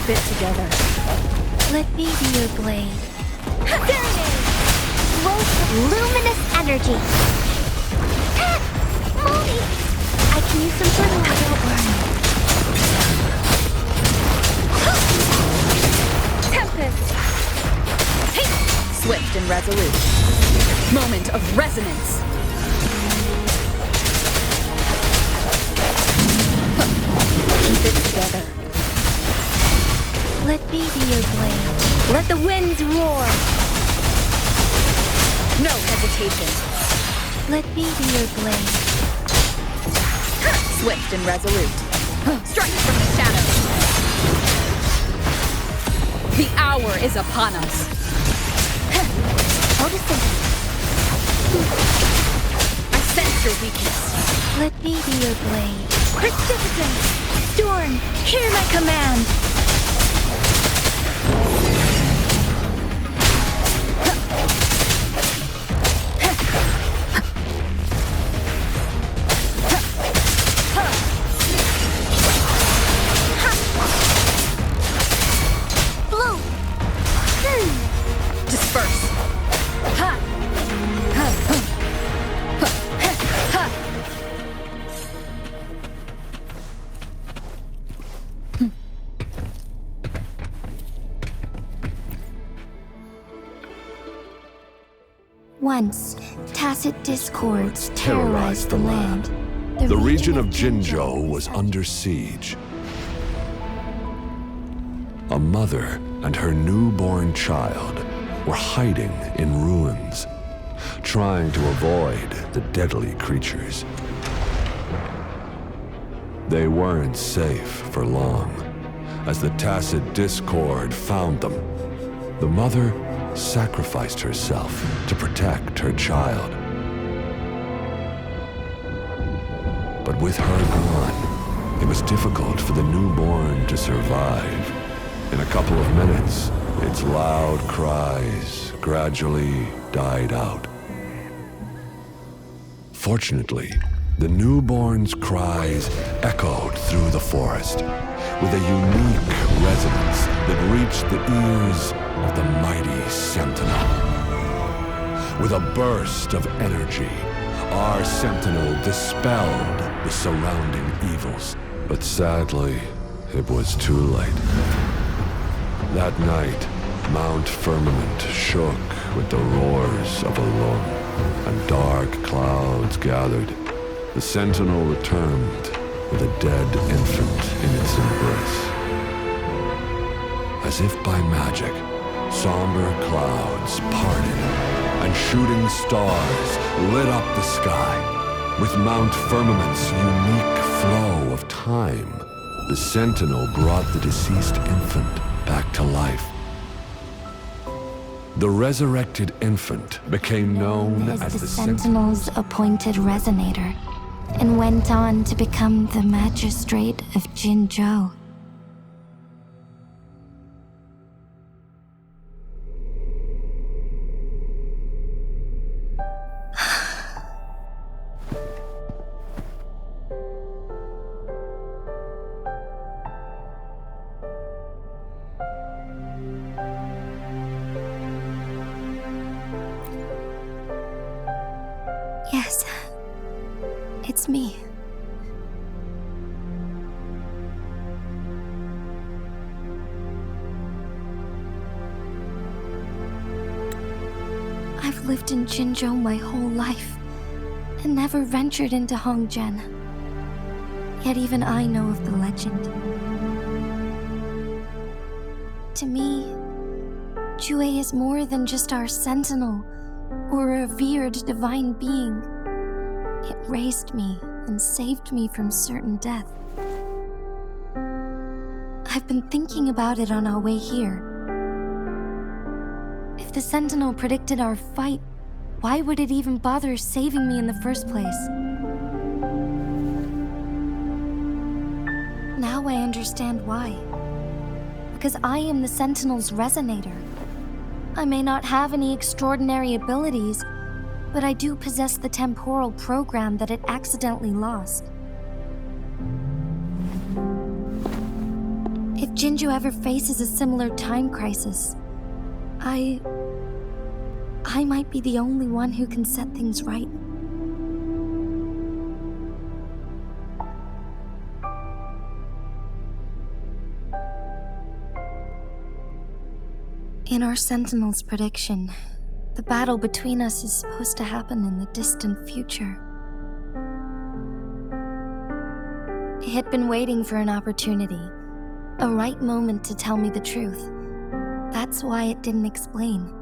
Keep it together. Let me be your blade. Serenade! Growth of luminous energy. Molly! I can use some fertilizer. Don't worry. Tempest! Swift and resolute. Moment of resonance. Keep it together. Let me be your blade. Let the winds roar! No hesitation. Let me be your blade. Swift and resolute. Strike from the shadows. The hour is upon us. Noticing. I sense your weakness. Let me be your blade. Precipitant! Storm, hear my command! Blow! Disperse. Once, tacit discords terrorized the land. The region of Jinzhou was under siege. A mother and her newborn child were hiding in ruins, trying to avoid the deadly creatures. They weren't safe for long, as the tacit discord found them. The mother sacrificed herself to protect her child. But with her gone, it was difficult for the newborn to survive. In a couple of minutes, its loud cries gradually died out. Fortunately, the newborn's cries echoed through the forest with a unique resonance that reached the ears of the mighty Sentinel. With a burst of energy, our Sentinel dispelled the surrounding evils. But sadly, it was too late. That night, Mount Firmament shook with the roars of a lung, and dark clouds gathered. The Sentinel returned with a dead infant in its embrace. As if by magic, somber clouds parted, and shooting stars lit up the sky. With Mount Firmament's unique flow of time, the Sentinel brought the deceased infant back to life. The resurrected infant became known as the Sentinel's appointed resonator, and went on to become the magistrate of Jinzhou. Yes, it's me. I've lived in Jinzhou my whole life, and never ventured into Hongzhen. Yet even I know of the legend. To me, Jue is more than just our sentinel, or a revered divine being. It raised me and saved me from certain death. I've been thinking about it on our way here. If the Sentinel predicted our fight, why would it even bother saving me in the first place? Now I understand why. Because I am the Sentinel's resonator. I may not have any extraordinary abilities, but I do possess the temporal program that it accidentally lost. If Jinjo ever faces a similar time crisis, I might be the only one who can set things right. In our Sentinel's prediction, the battle between us is supposed to happen in the distant future. It had been waiting for an opportunity, a right moment to tell me the truth. That's why it didn't explain.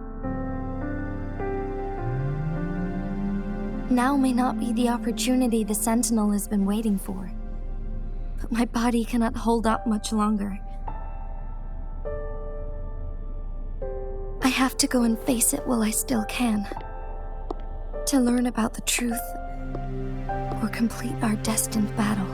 Now may not be the opportunity the Sentinel has been waiting for, but my body cannot hold up much longer. I have to go and face it while I still can, to learn about the truth or complete our destined battle.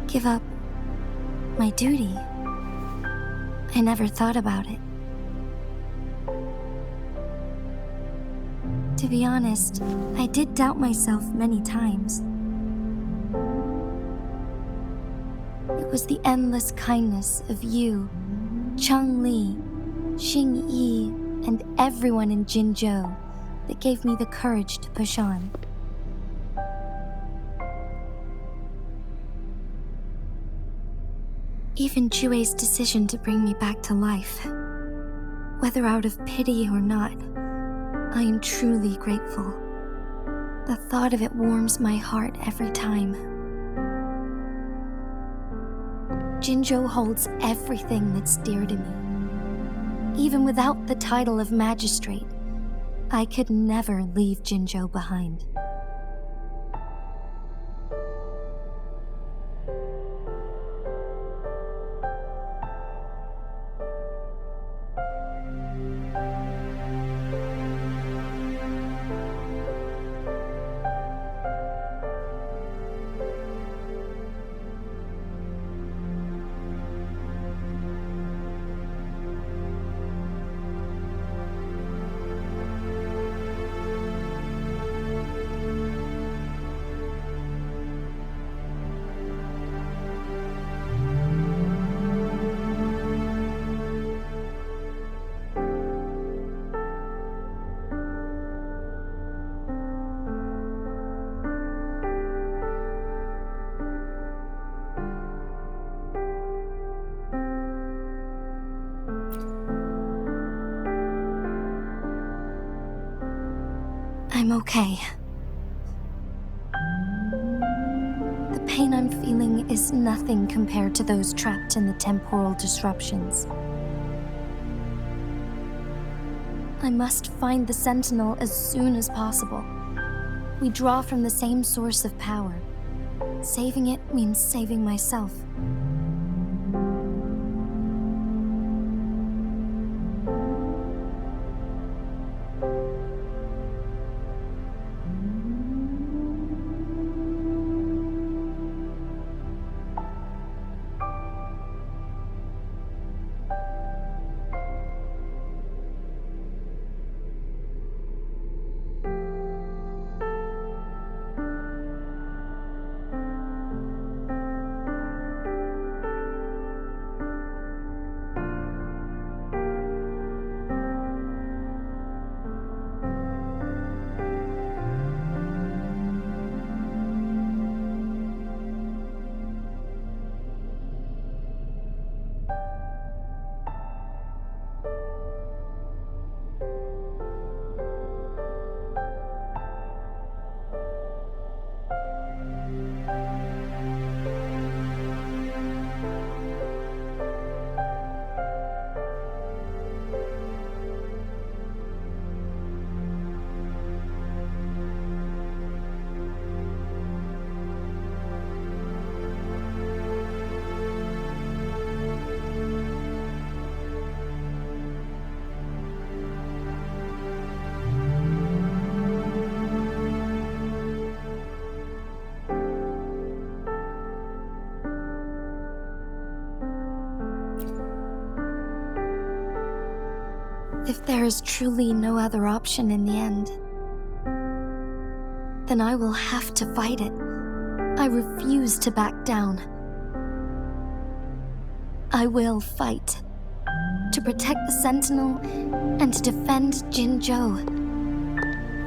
Give up my duty? I never thought about it. To be honest, I did doubt myself many times. It was the endless kindness of you, Cheng Li, Xing Yi, and everyone in Jinzhou that gave me the courage to push on. Even Jue's decision to bring me back to life, whether out of pity or not, I am truly grateful. The thought of it warms my heart every time. Jinzhou holds everything that's dear to me. Even without the title of magistrate, I could never leave Jinzhou behind. I'm okay. The pain I'm feeling is nothing compared to those trapped in the temporal disruptions. I must find the Sentinel as soon as possible. We draw from the same source of power. Saving it means saving myself. If there is truly no other option in the end, then I will have to fight it. I refuse to back down. I will fight to protect the Sentinel and to defend Jinzhou.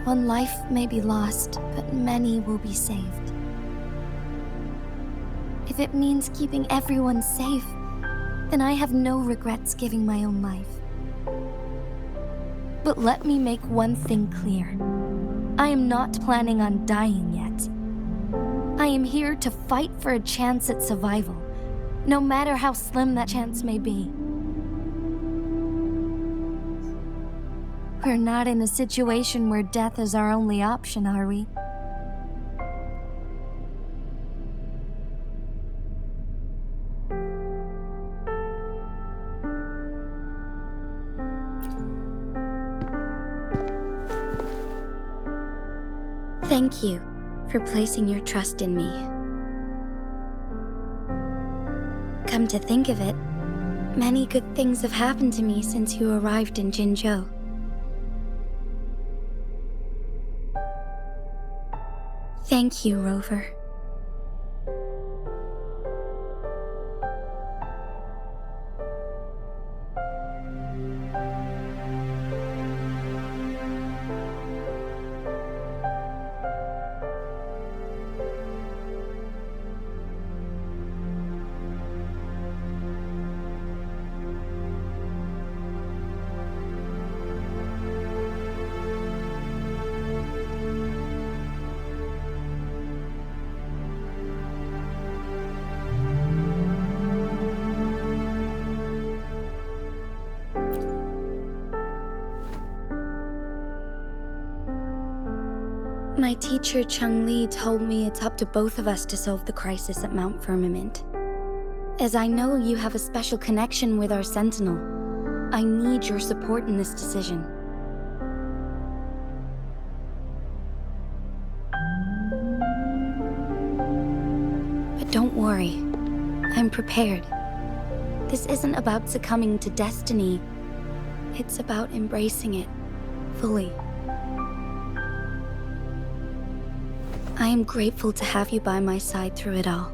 One life may be lost, but many will be saved. If it means keeping everyone safe, then I have no regrets giving my own life. But let me make one thing clear. I am not planning on dying yet. I am here to fight for a chance at survival, no matter how slim that chance may be. We're not in a situation where death is our only option, are we? Thank you for placing your trust in me. Come to think of it, many good things have happened to me since you arrived in Jinzhou. Thank you, Rover. My teacher Cheng-Li told me it's up to both of us to solve the crisis at Mount Firmament. As I know you have a special connection with our Sentinel, I need your support in this decision. But don't worry, I'm prepared. This isn't about succumbing to destiny, it's about embracing it fully. I am grateful to have you by my side through it all.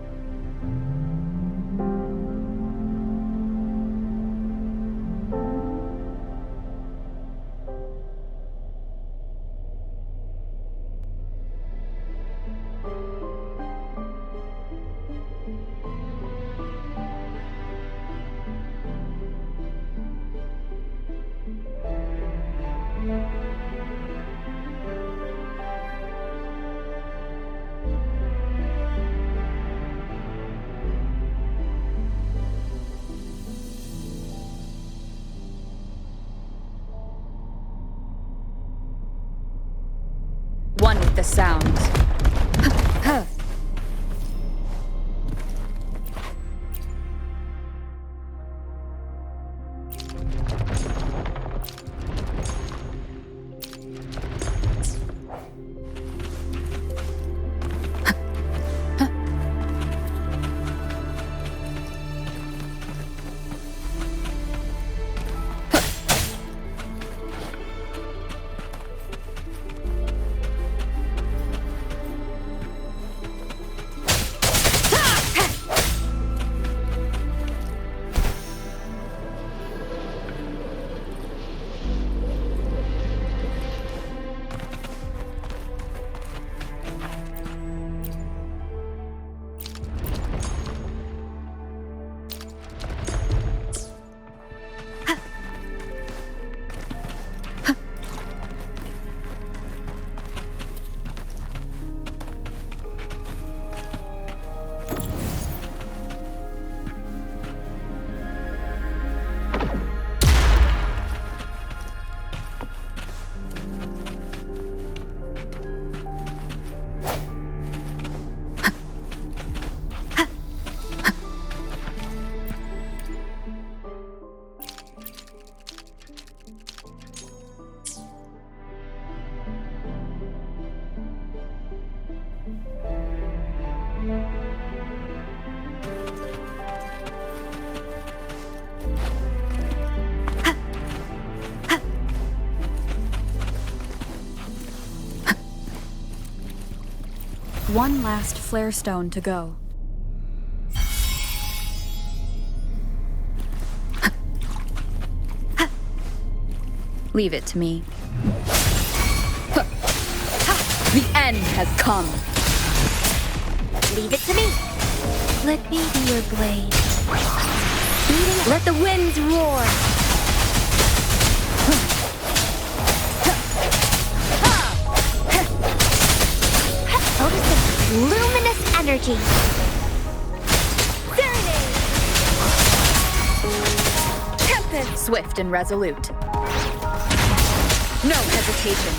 One with the sound. one last flare stone to go. Leave it to me. The end has come. Leave it to me. Let me be your blade. Let the winds roar. Notice the luminous energy. Serenade. Tempest. Swift and resolute. No hesitation.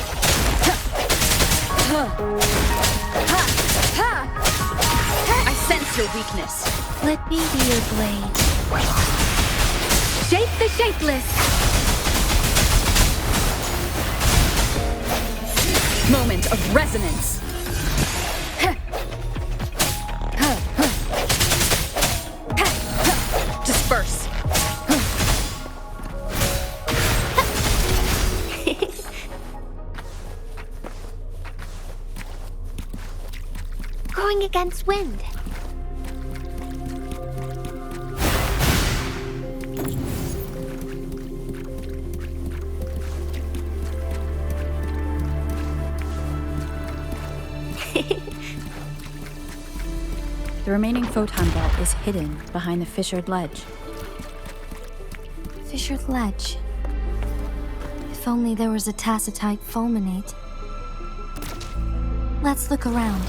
I sense your weakness. Let me be your blade. Shape the shapeless. Moment of resonance. Disperse. Going against wind. The remaining photon vault is hidden behind the fissured ledge. Fissured ledge. If only there was a tacitite fulminate. Let's look around.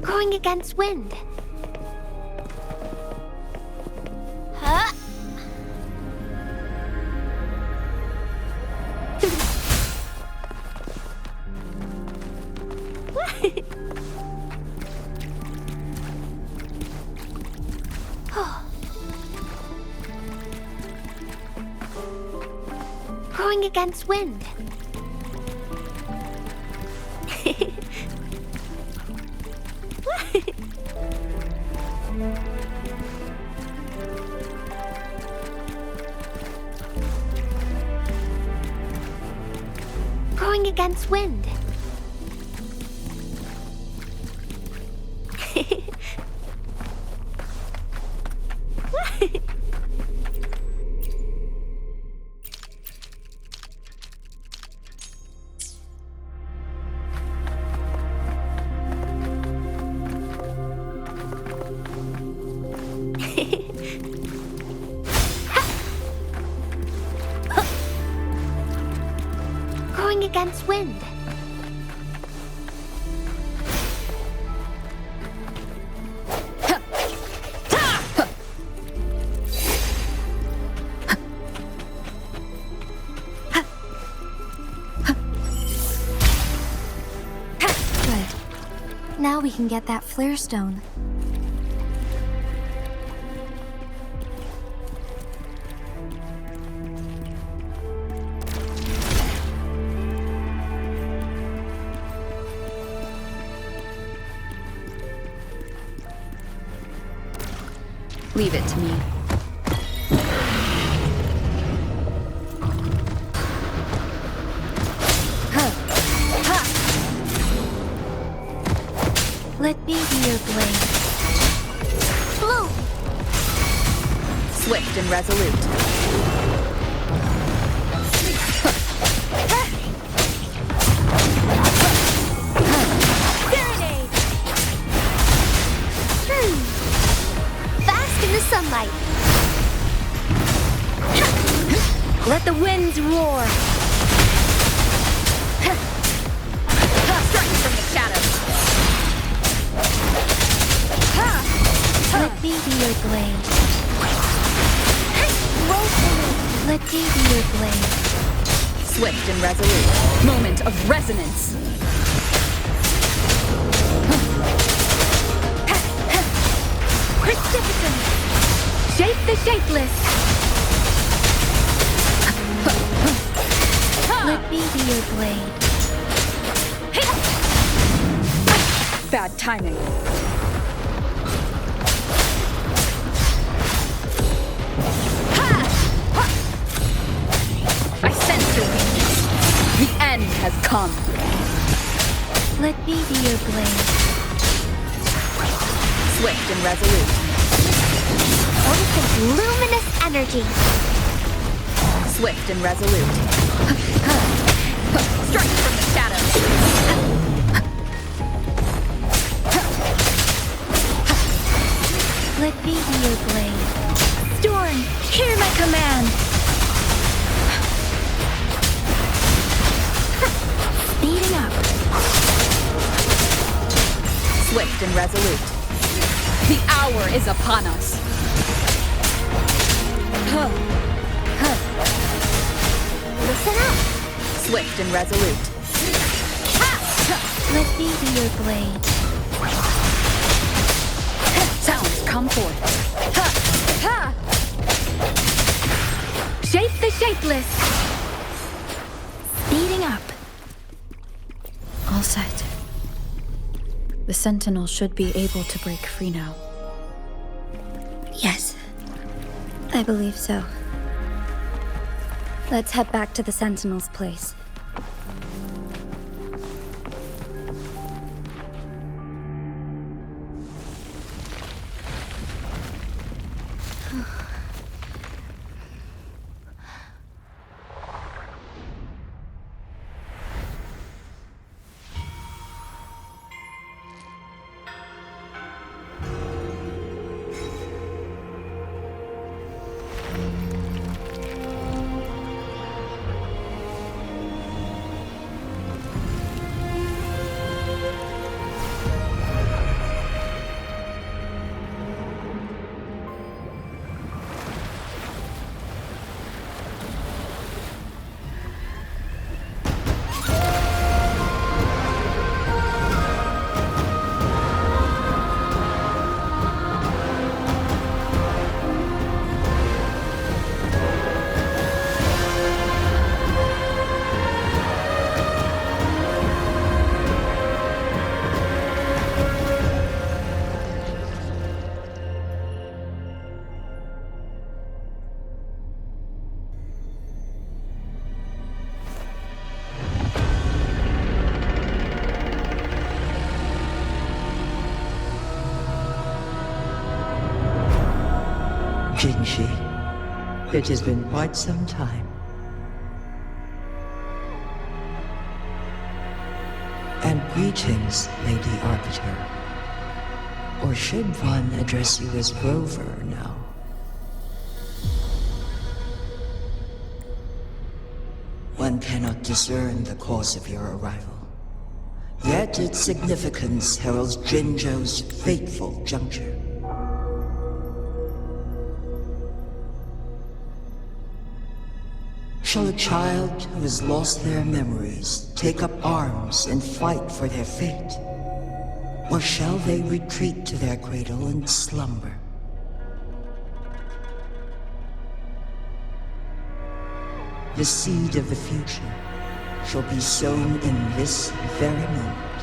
Going against wind. Huh? Going against wind. Going against wind. Going against wind. Good. Now we can get that flare stone. Leave it to me. Let me be your blade. Blue. Swift and resolute. Serenade. Bask in the sunlight. Let the winds roar. Strike from the shadows. Let me be your blade. Let me be your blade. Swift and resolute. Moment of resonance. Precipitant. Shape the shapeless. me be your blade. Bad timing. I sense your weakness. The end has come. Let me be your blade. Swift and resolute. Oasis luminous energy. Swift and resolute. Strike from the shadows. Let me be your blade. Storm, hear my command. Speeding up. Swift and resolute. The hour is upon us. Listen up. Swift and resolute. Let me be your blade. Sounds come forth. Shape the shapeless. Speeding up. All set. The Sentinel should be able to break free now. Yes. I believe so. Let's head back to the Sentinel's place. Jinshi, it has been quite some time. And greetings, Lady Arbiter. Or should one address you as Rover now? One cannot discern the cause of your arrival. Yet its significance heralds Jinzhou's fateful juncture. Shall a child who has lost their memories take up arms and fight for their fate? Or shall they retreat to their cradle and slumber? The seed of the future shall be sown in this very moment.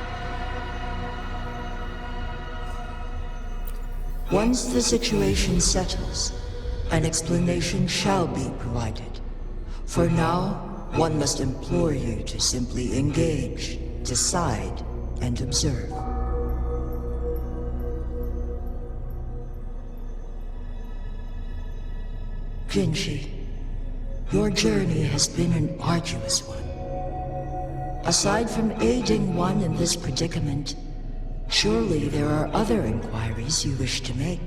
Once the situation settles, an explanation shall be provided. For now, one must implore you to simply engage, decide, and observe. Jinshi, your journey has been an arduous one. Aside from aiding one in this predicament, surely there are other inquiries you wish to make.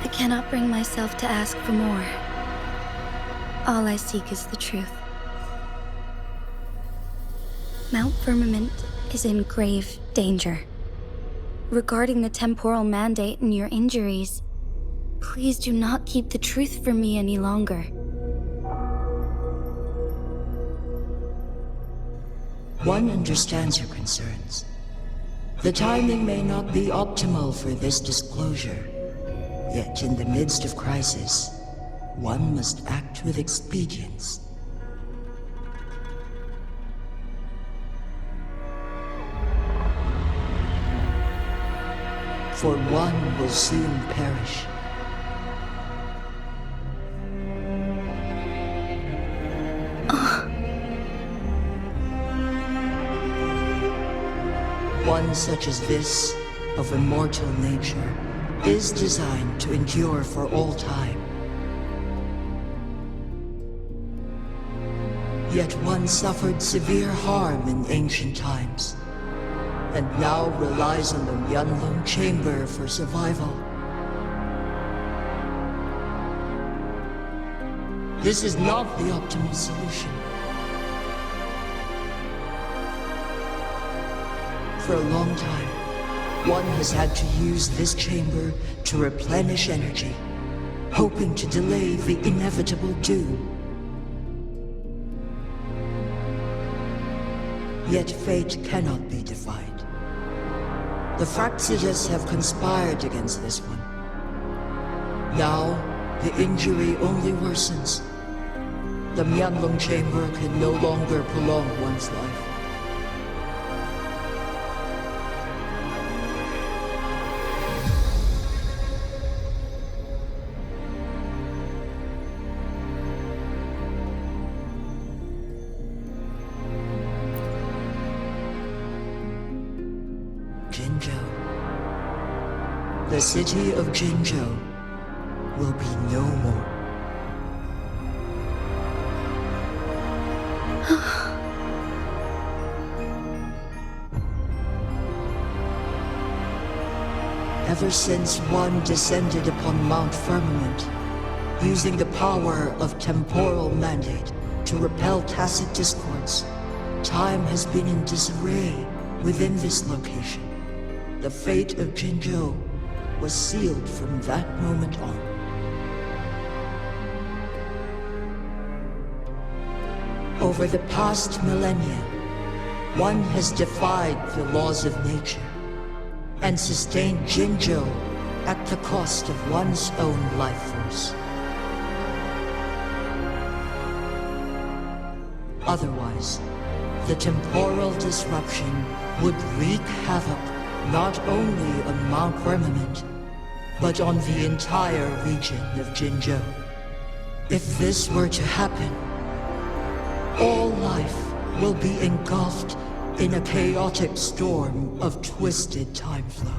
I cannot bring myself to ask for more. All I seek is the truth. Mount Firmament is in grave danger. Regarding the temporal mandate and your injuries, please do not keep the truth from me any longer. One understands your concerns. The timing may not be optimal for this disclosure. Yet in the midst of crisis, one must act with expedience. For one will soon perish. One such as this, of immortal nature, is designed to endure for all time. Yet one suffered severe harm in ancient times, and now relies on the Wuthering Chamber for survival. This is not the optimal solution. For a long time, one has had to use this chamber to replenish energy, hoping to delay the inevitable doom. Yet fate cannot be defied. The Fraxidas have conspired against this one. Now, the injury only worsens. The Wuthering Chamber can no longer prolong one's life. Jinzhou. The city of Jinzhou will be no more. Ever since one descended upon Mount Firmament, using the power of temporal mandate to repel tacit discords, time has been in disarray within this location. The fate of Jinzhou was sealed from that moment on. Over the past millennia, one has defied the laws of nature and sustained Jinzhou at the cost of one's own life force. Otherwise, the temporal disruption would wreak havoc not only on Mount Firmament, but on the entire region of Jinzhou. If this were to happen, all life will be engulfed in a chaotic storm of twisted time flow.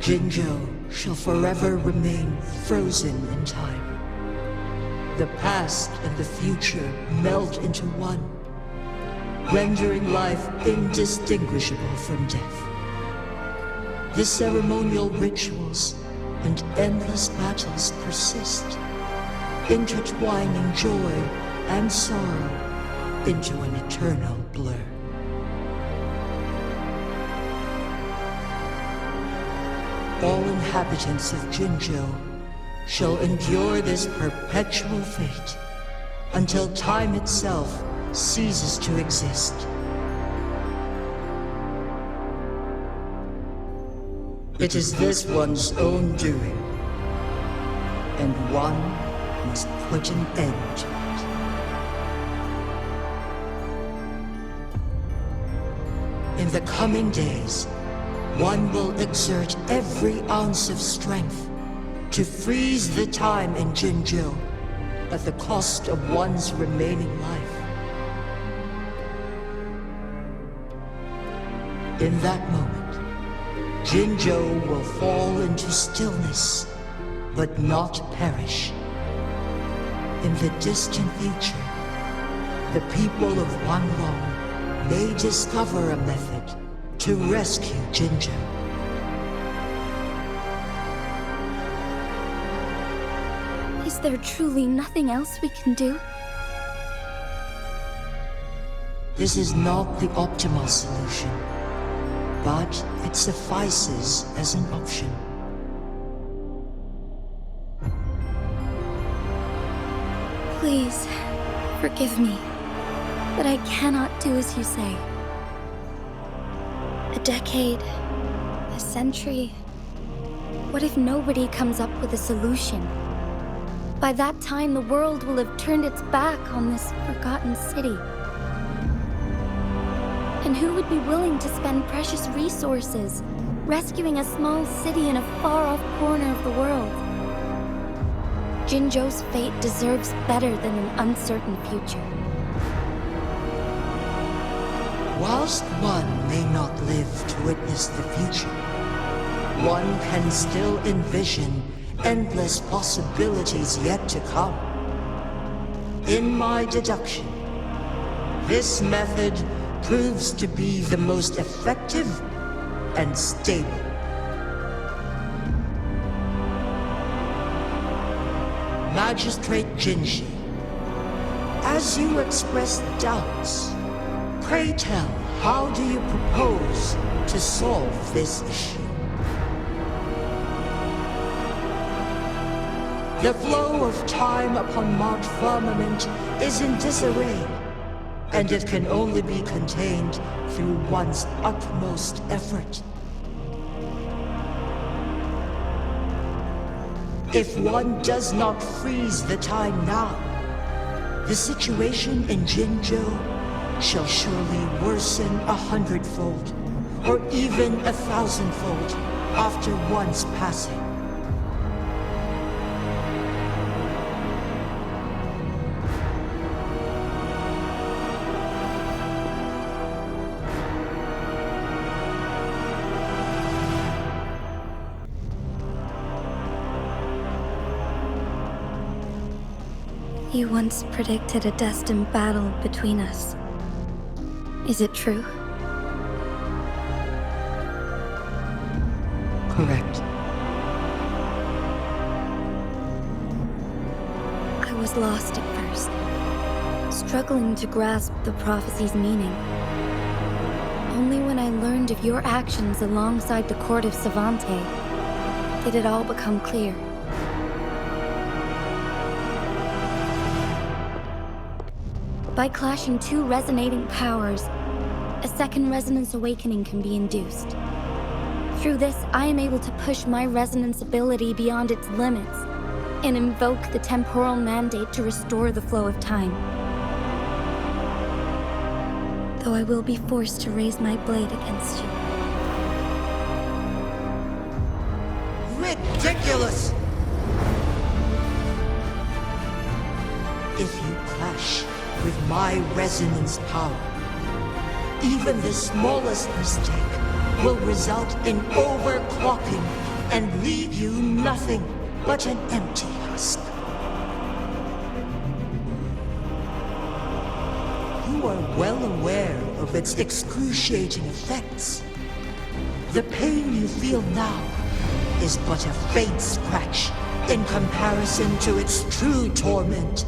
Jinzhou shall forever remain frozen in time. The past and the future melt into one, rendering life indistinguishable from death. The ceremonial rituals and endless battles persist, intertwining joy and sorrow into an eternal blur. All inhabitants of Jinzhou shall endure this perpetual fate until time itself ceases to exist. It is this one's own doing, and one must put an end to it. In the coming days, one will exert every ounce of strength to freeze the time in Jinzhou at the cost of one's remaining life. In that moment, Jinzhou will fall into stillness, but not perish. In the distant future, the people of Wanlong may discover a method to rescue Jinzhou. Is there truly nothing else we can do? This is not the optimal solution, but it suffices as an option. Please, forgive me, but I cannot do as you say. A decade, a century. What if nobody comes up with a solution? By that time, the world will have turned its back on this forgotten city. And who would be willing to spend precious resources rescuing a small city in a far-off corner of the world? Jinzhou's fate deserves better than an uncertain future. Whilst one may not live to witness the future, one can still envision endless possibilities yet to come. In my deduction, this method proves to be the most effective and stable. Magistrate Jinshi, as you express doubts, pray tell, how do you propose to solve this issue? The flow of time upon Mount Firmament is in disarray, and it can only be contained through one's utmost effort. If one does not freeze the time now, the situation in Jinzhou shall surely worsen 100-fold, or even 1,000-fold after one's passing. You once predicted a destined battle between us. Is it true? Correct. I was lost at first, struggling to grasp the prophecy's meaning. Only when I learned of your actions alongside the court of Savante did it all become clear. By clashing two resonating powers, a second resonance awakening can be induced. Through this, I am able to push my resonance ability beyond its limits and invoke the temporal mandate to restore the flow of time. Though I will be forced to raise my blade against you. Ridiculous! If you clash with my resonance power, even the smallest mistake will result in overclocking and leave you nothing but an empty husk. You are well aware of its excruciating effects. The pain you feel now is but a faint scratch in comparison to its true torment.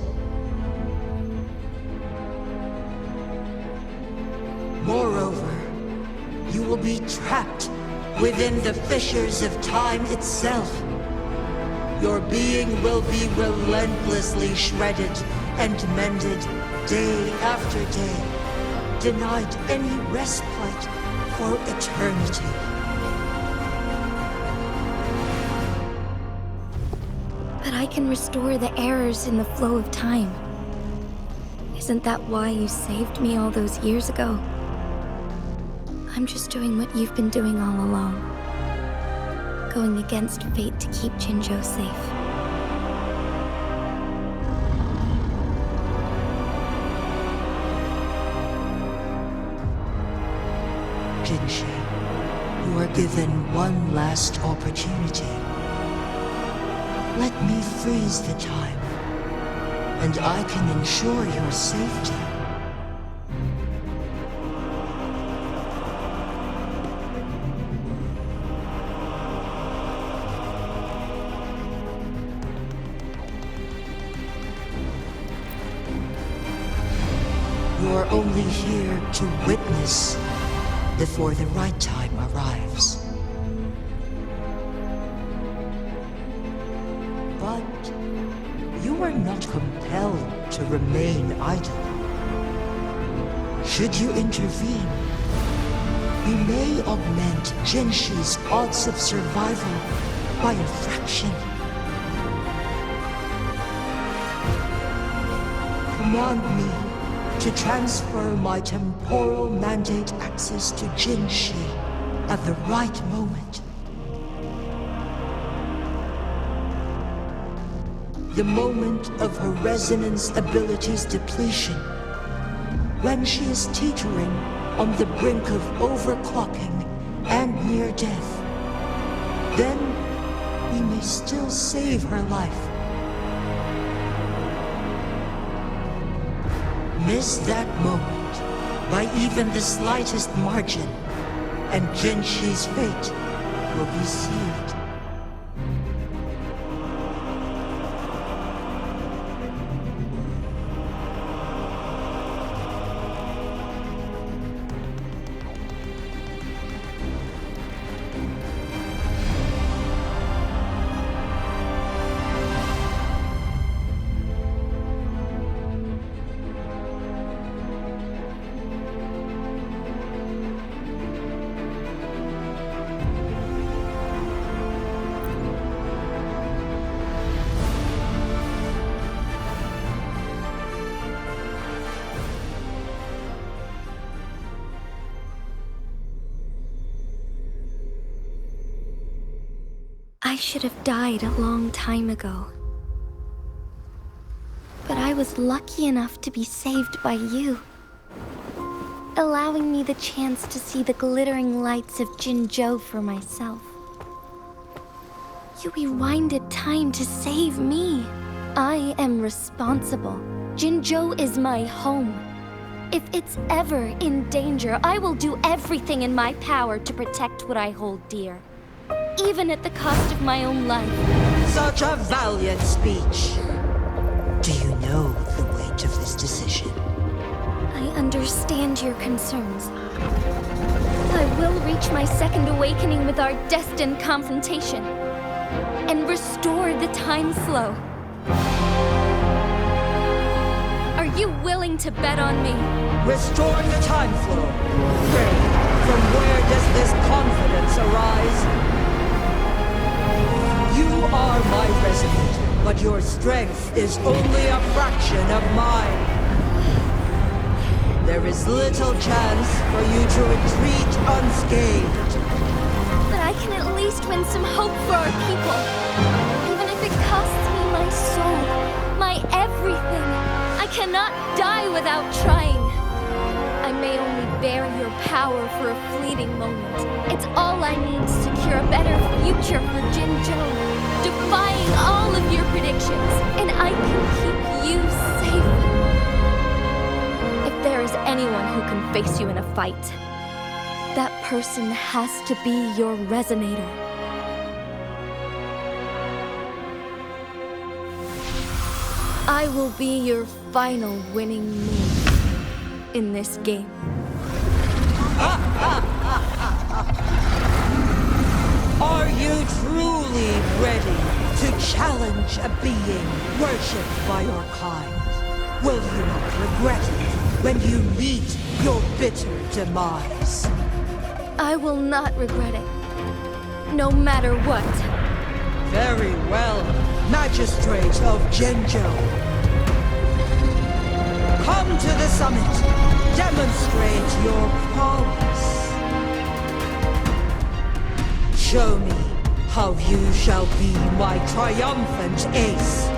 Moreover, you will be trapped within the fissures of time itself. Your being will be relentlessly shredded and mended day after day, denied any respite for eternity. But I can restore the errors in the flow of time. Isn't that why you saved me all those years ago? I'm just doing what you've been doing all along. Going against fate to keep Jinzhou safe. Jinshi, you are given one last opportunity. Let me freeze the time, and I can ensure your safety. You are only here to witness before the right time arrives. But you are not compelled to remain idle. Should you intervene, you may augment Jinshi's odds of survival by a fraction. Command me to transfer my temporal mandate access to Jinshi at the right moment. The moment of her resonance ability's depletion, when she is teetering on the brink of overclocking and near death. Then we may still save her life. Miss that moment by even the slightest margin, and Jinshi's fate will be sealed. I should have died a long time ago. But I was lucky enough to be saved by you, allowing me the chance to see the glittering lights of Jinzhou for myself. You rewinded time to save me. I am responsible. Jinzhou is my home. If it's ever in danger, I will do everything in my power to protect what I hold dear, even at the cost of my own life. Such a valiant speech. Do you know the weight of this decision? I understand your concerns. I will reach my second awakening with our destined confrontation and restore the time flow. Are you willing to bet on me? Restoring the time flow? From where does this confidence arise? You are my resident, but your strength is only a fraction of mine. There is little chance for you to retreat unscathed. But I can at least win some hope for our people. Even if it costs me my soul, my everything. I cannot die without trying. I may only bear your power for a fleeting moment. It's all I need to secure a better future for Jinzhou, defying all of your predictions, and I can keep you safe. If there is anyone who can face you in a fight, that person has to be your resonator. I will be your final winning move in this game. Are you truly ready to challenge a being worshipped by your kind? Will you not regret it when you meet your bitter demise? I will not regret it, no matter what. Very well, Magistrate of Jinzhou. Come to the summit. Demonstrate your prowess. Show me how you shall be my triumphant ace.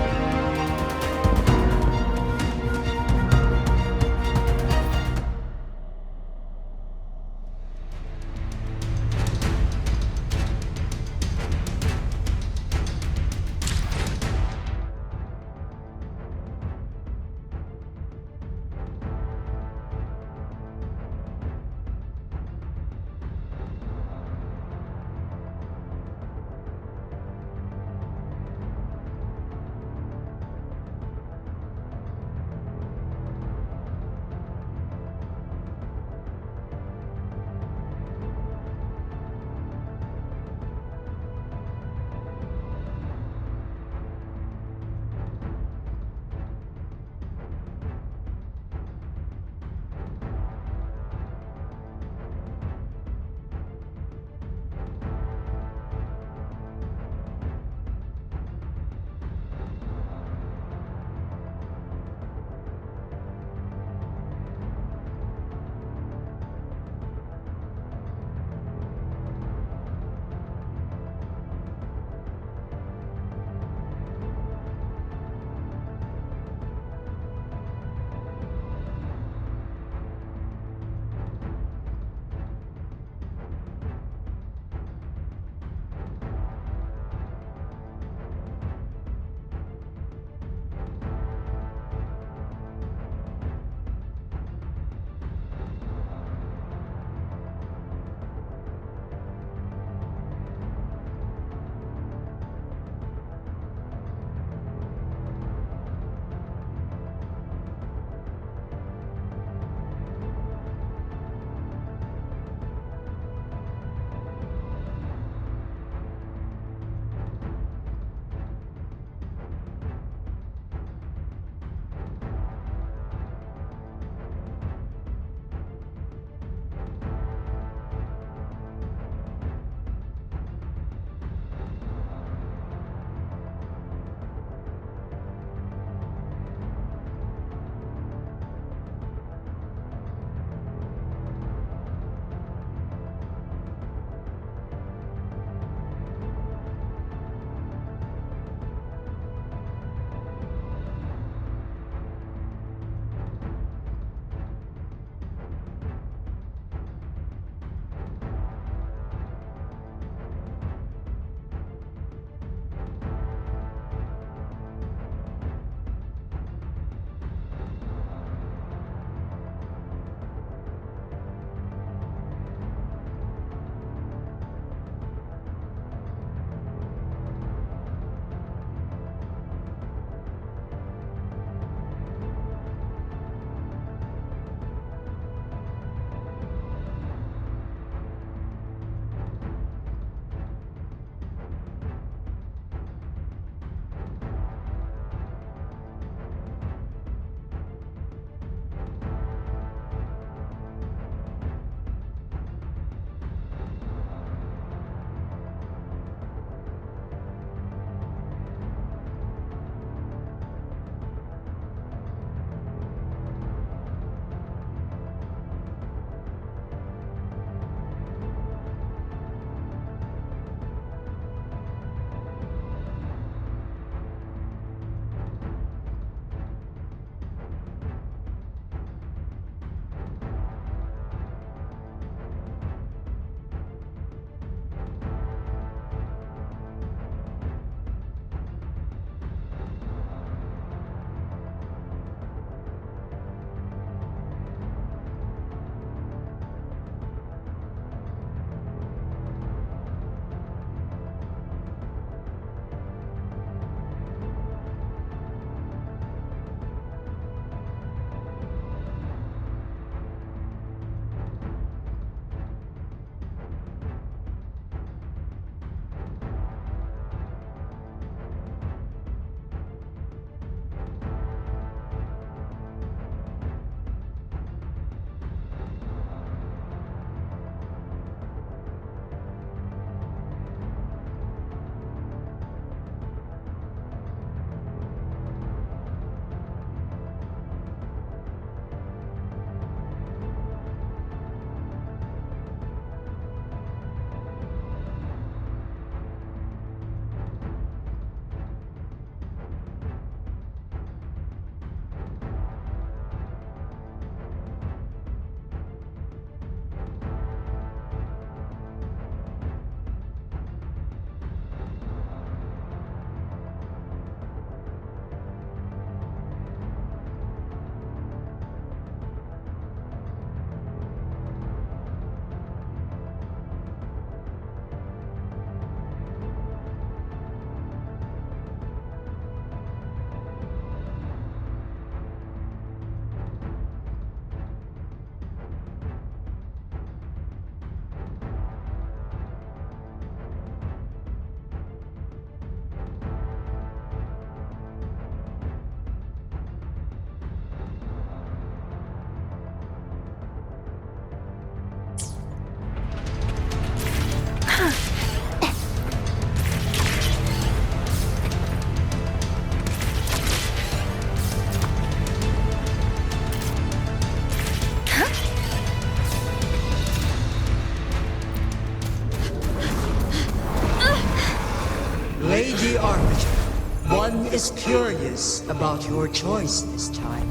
is curious about your choice this time.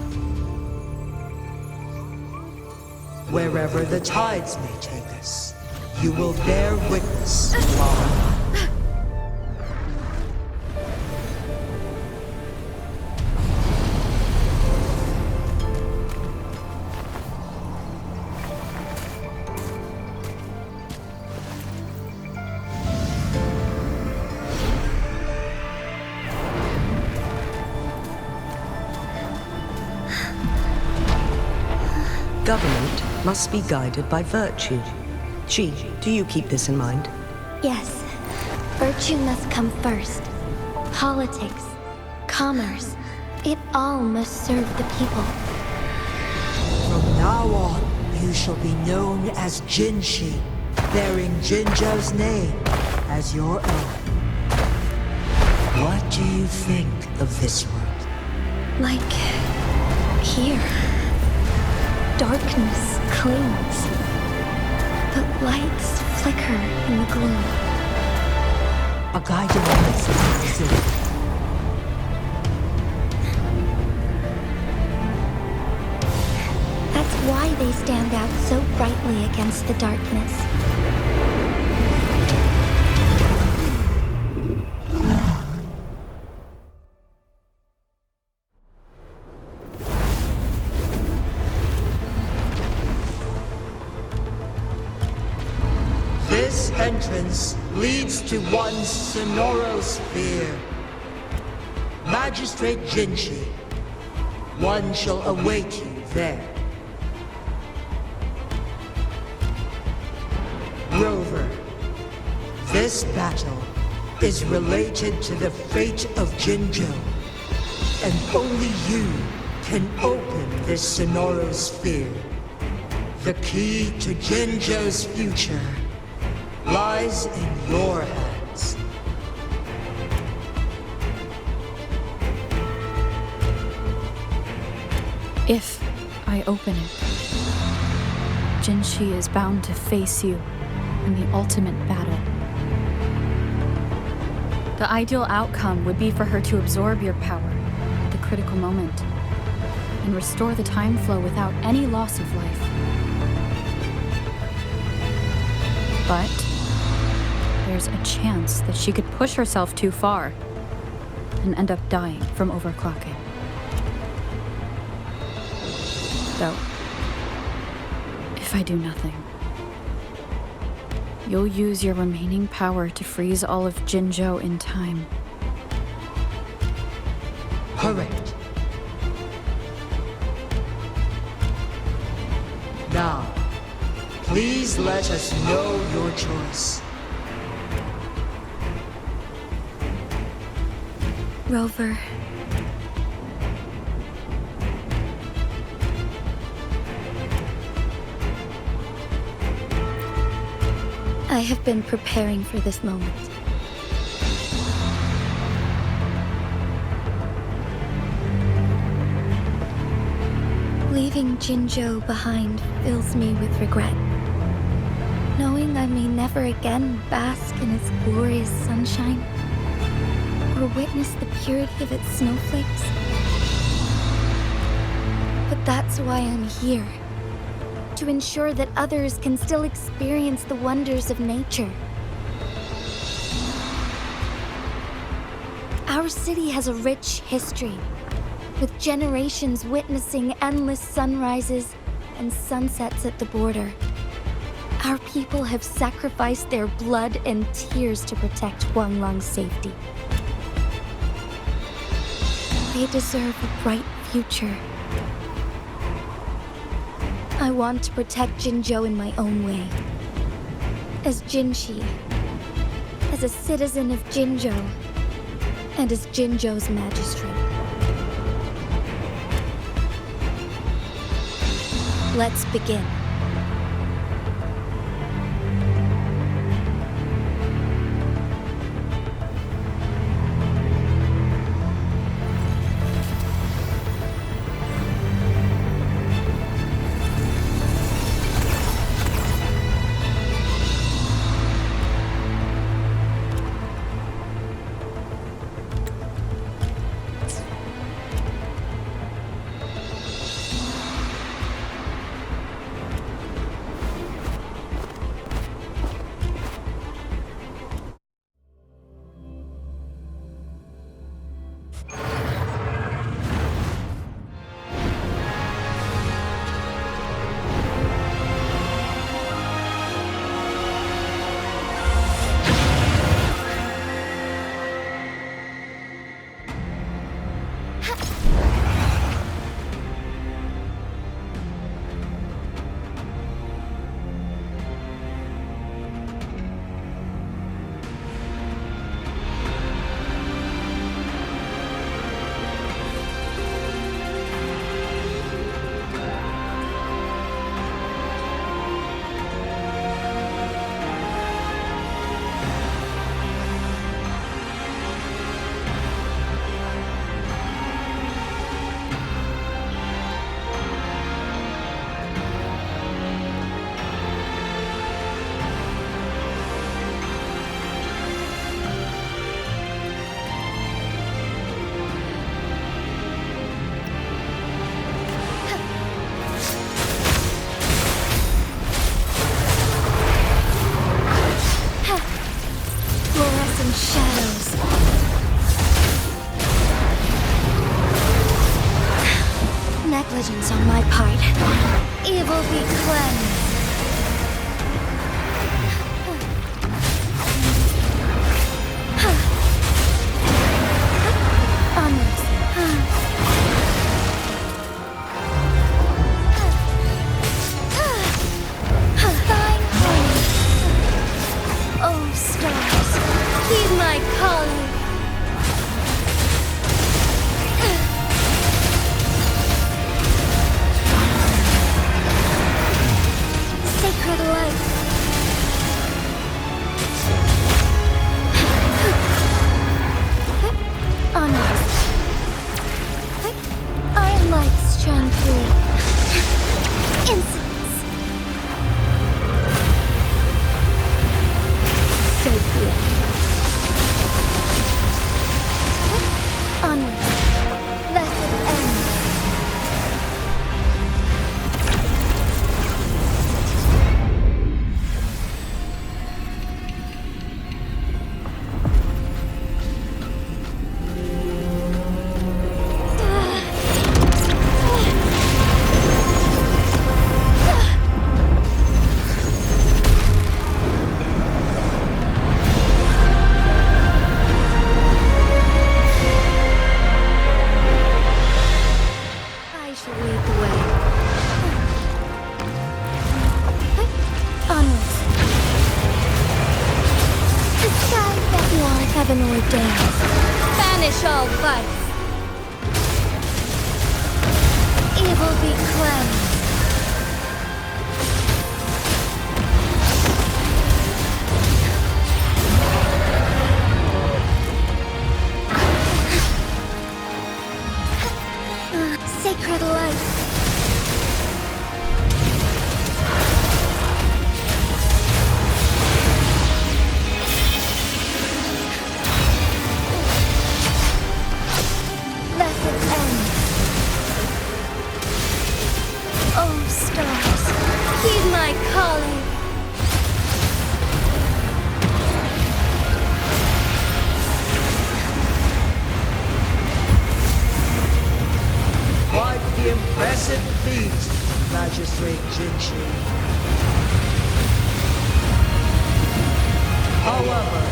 Wherever the tides may take us, you will bear witness to our... Government must be guided by virtue. She, do you keep this in mind? Yes, virtue must come first. Politics, commerce, it all must serve the people. From now on, you shall be known as Jinshi, bearing Jinzhou's name as your own. What do you think of this world? Like here. Darkness clings, but lights flicker in the gloom. A guiding light is it? That's why they stand out so brightly against the darkness. This entrance leads to one Sonoro sphere. Magistrate Jinshi, one shall await you there. Rover, this battle is related to the fate of Jinzhou, and only you can open this Sonoro sphere. The key to Jinzhou's future lies in your hands. If I open it, Jinshi is bound to face you in the ultimate battle. The ideal outcome would be for her to absorb your power at the critical moment and restore the time flow without any loss of life. But there's a chance that she could push herself too far and end up dying from overclocking. Though, if I do nothing, you'll use your remaining power to freeze all of Jinzhou in time. Correct. Now, please let us know your choice. Rover. I have been preparing for this moment. Leaving Jinzhou behind fills me with regret. Knowing I may never again bask in its glorious sunshine, or witness the purity of its snowflakes. But that's why I'm here. To ensure that others can still experience the wonders of nature. Our city has a rich history, with generations witnessing endless sunrises and sunsets at the border. Our people have sacrificed their blood and tears to protect Huanglang's safety. They deserve a bright future. I want to protect Jinzhou in my own way. As Jinshi, as a citizen of Jinzhou, and as Jinzhou's magistrate. Let's begin. my calling. Sacred light. Onwards. Our lights shine through. Incense. Sacred. Onwards. Blessed end. I shall lead the way. Onwards. The sky that you are heaven ordained. Banish all vice. Evil be cleansed. Sacred light. Blessed end. Oh, stars, heed my calling. Quite the impressive feat, Magistrate Jinshi. However,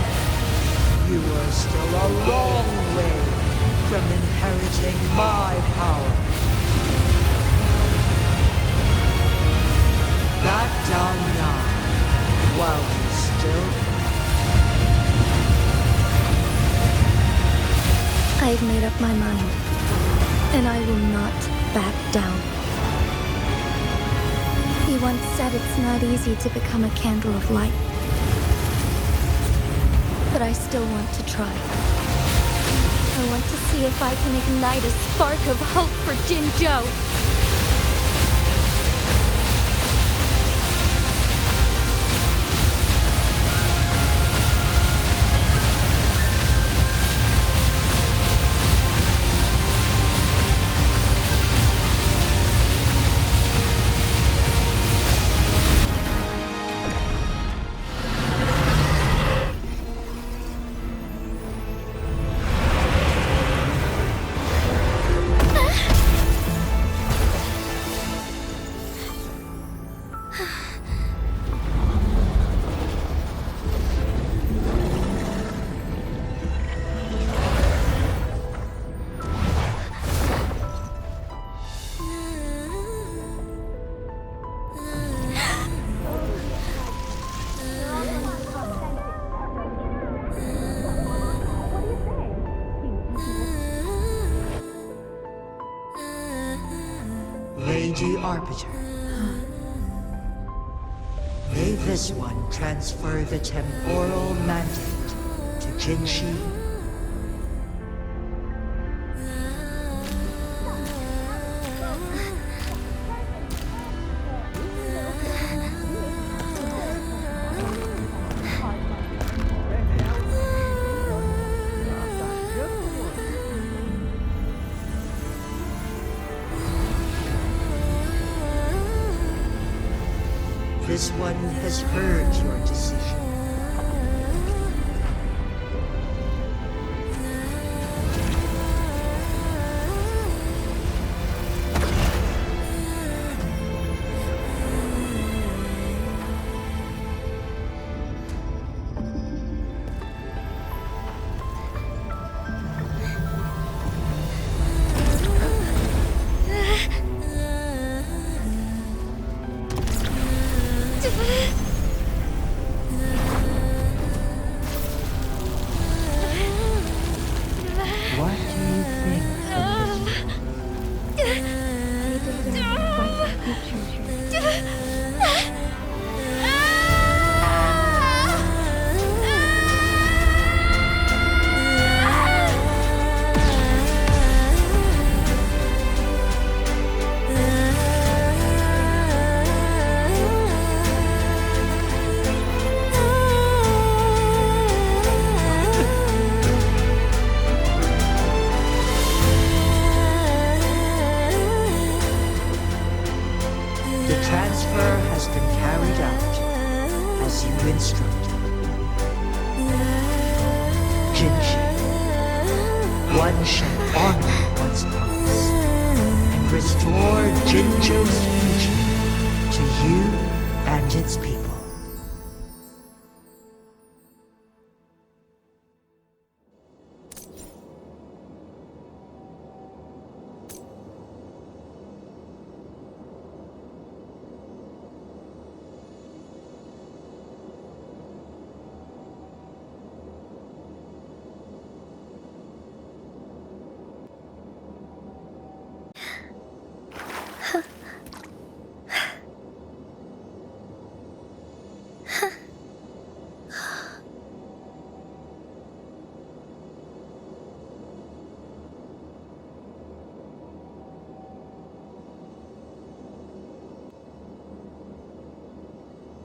you are still a long way from inheriting my power. Back down now, while you still I've made up my mind, and I will not back down. He once said it's not easy to become a candle of light. But I still want to try. I want to see if I can ignite a spark of hope for Jinzhou. Lady Arbiter. May this one transfer the temporal mandate to Jinshi. This one has heard your decision. to instruct it. Jinji, one shall honor one's promise and restore Jinjo's future to you and its people.